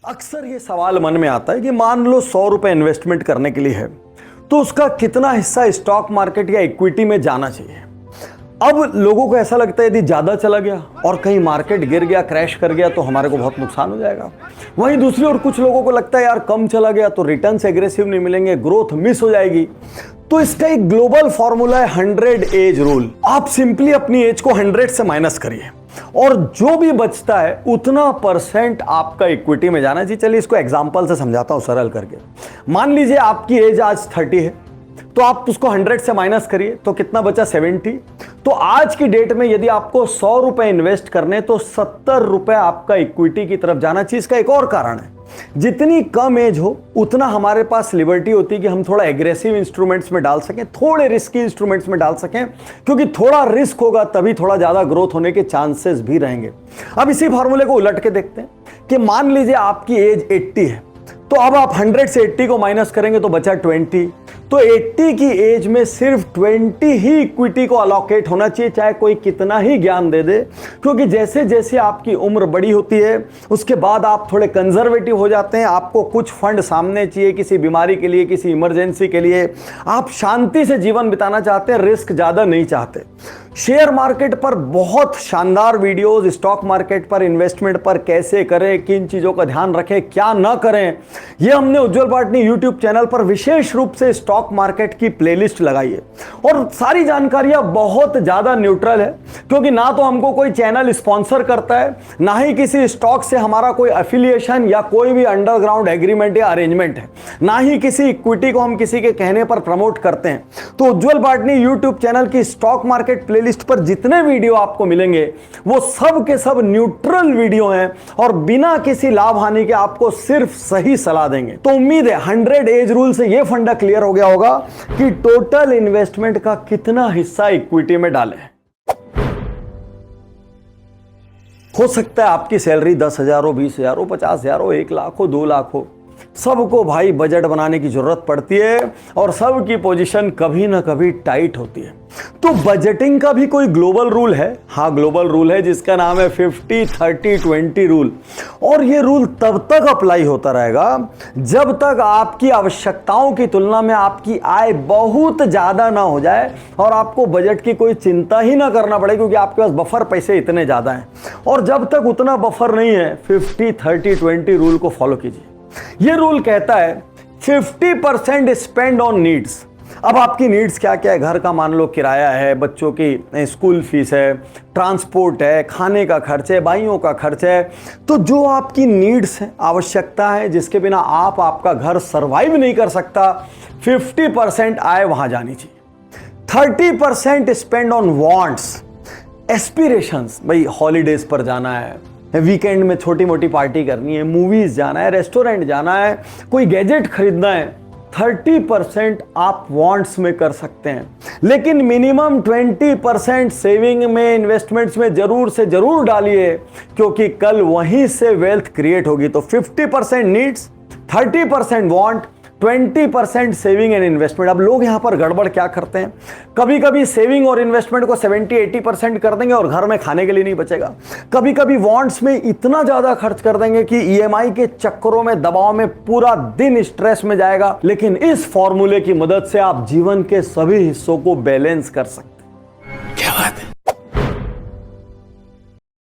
अक्सर ये सवाल मन में आता है कि मान लो 100 रुपए इन्वेस्टमेंट करने के लिए है तो उसका कितना हिस्सा स्टॉक मार्केट या इक्विटी में जाना चाहिए। अब लोगों को ऐसा लगता है यदि ज्यादा चला गया और कहीं मार्केट गिर गया, क्रैश कर गया तो हमारे को बहुत नुकसान हो जाएगा। वहीं दूसरी ओर कुछ लोगों को लगता है यार कम चला गया तो रिटर्न्स एग्रेसिव नहीं मिलेंगे, ग्रोथ मिस हो जाएगी। तो इसका एक ग्लोबल फॉर्मूला है 100 एज रूल। आप सिंपली अपनी एज को 100 से माइनस करिए और जो भी बचता है उतना % आपका इक्विटी में जाना चाहिए। चलिए इसको एग्जांपल से समझाता हूं सरल करके। मान लीजिए आपकी एज आज 30 है तो आप उसको 100 से माइनस करिए तो कितना बचा 70। तो आज की डेट में यदि आपको 100 रुपए इन्वेस्ट करने तो 70 रुपए आपका इक्विटी की तरफ जाना चाहिए। इसका एक और कारण है, जितनी कम एज हो उतना हमारे पास लिबर्टी होती है कि हम थोड़ा एग्रेसिव इंस्ट्रूमेंट्स में डाल सकें, थोड़े रिस्की इंस्ट्रूमेंट्स में डाल सकें, क्योंकि थोड़ा रिस्क होगा तभी थोड़ा ज्यादा ग्रोथ होने के चांसेस भी रहेंगे। अब इसी फॉर्मूले को उलट के देखते हैं कि मान लीजिए आपकी एज 80 है तो अब आप 100 से 80 को माइनस करेंगे तो बचा 20। तो 80 की एज में सिर्फ 20 ही इक्विटी को अलोकेट होना चाहिए, चाहे कोई कितना ही ज्ञान दे दे, क्योंकि जैसे जैसे आपकी उम्र बड़ी होती है उसके बाद आप थोड़े कंजर्वेटिव हो जाते हैं। आपको कुछ फंड सामने चाहिए किसी बीमारी के लिए, किसी इमरजेंसी के लिए। आप शांति से जीवन बिताना चाहते हैं, रिस्क ज्यादा नहीं चाहते। शेयर मार्केट पर बहुत शानदार वीडियोस, स्टॉक मार्केट पर इन्वेस्टमेंट पर कैसे करें, किन चीजों का ध्यान रखें, क्या ना करें, यह हमने उज्जवल पाटनी यूट्यूब चैनल पर विशेष रूप से स्टॉक मार्केट की प्लेलिस्ट लगाई है। और सारी जानकारियां बहुत ज्यादा न्यूट्रल है, क्योंकि ना तो हमको कोई चैनल स्पॉन्सर करता है, ना ही किसी स्टॉक से हमारा कोई एफिलिएशन या कोई भी अंडरग्राउंड एग्रीमेंट या अरेंजमेंट है, ना ही किसी इक्विटी को हम किसी के कहने पर प्रमोट करते हैं। तो उज्जवल पाटनी यूट्यूब चैनल की स्टॉक मार्केट प्लेलिस्ट पर जितने वीडियो आपको मिलेंगे वो सब के सब न्यूट्रल वीडियो हैं और बिना किसी लाभ हानि के आपको सिर्फ सही सलाह देंगे। तो उम्मीद है 100 एज रूल से यह फंडा क्लियर हो गया होगा कि टोटल इन्वेस्टमेंट का कितना हिस्सा इक्विटी में डालें। हो सकता है आपकी सैलरी 10,000 हो, 20,000 हो, 50,000 हो, 1 लाख हो, 2 लाख हो। सबको भाई बजट बनाने की जरूरत पड़ती है और सबकी पोजीशन कभी ना कभी टाइट होती है। तो बजटिंग का भी कोई ग्लोबल रूल है। हाँ, ग्लोबल रूल है जिसका नाम है 50-30-20 रूल। और ये रूल तब तक अप्लाई होता रहेगा जब तक आपकी आवश्यकताओं की तुलना में आपकी आय बहुत ज्यादा ना हो जाए और आपको बजट की कोई चिंता ही ना करना पड़े, क्योंकि आपके पास बफर पैसे इतने ज्यादा हैं। और जब तक उतना बफर नहीं है 50-30-20 रूल को फॉलो कीजिए। यह रूल कहता है 50% स्पेंड ऑन नीड्स। अब आपकी नीड्स क्या क्या है? घर का मान लो किराया है, बच्चों की स्कूल फीस है, ट्रांसपोर्ट है, खाने का खर्च है, भाइयों का खर्च है। तो जो आपकी नीड्स है, आवश्यकता है, जिसके बिना आपका घर सरवाइव नहीं कर सकता, 50% आय वहां जानी चाहिए। 30% स्पेंड ऑन वांट्स, एस्पिरेशंस। भाई हॉलीडेज पर जाना है, वीकेंड में छोटी मोटी पार्टी करनी है, मूवीज जाना है, रेस्टोरेंट जाना है, कोई गैजेट खरीदना है। 30% आप वांट्स में कर सकते हैं, लेकिन मिनिमम 20% सेविंग में, इन्वेस्टमेंट्स में जरूर से जरूर डालिए, क्योंकि कल वहीं से वेल्थ क्रिएट होगी। तो 50% needs, 30% want, 20% saving and investment. अब लोग यहां पर गड़बड़ क्या करते हैं, कभी कभी सेविंग और इन्वेस्टमेंट को 70-80% कर देंगे और घर में खाने के लिए नहीं बचेगा। कभी कभी वांट्स में इतना ज्यादा खर्च कर देंगे कि ईएमआई के चक्करों में, दबाव में पूरा दिन स्ट्रेस में जाएगा। लेकिन इस फॉर्मूले की मदद से आप जीवन के सभी हिस्सों को बैलेंस कर सकते हैं। क्या बात है।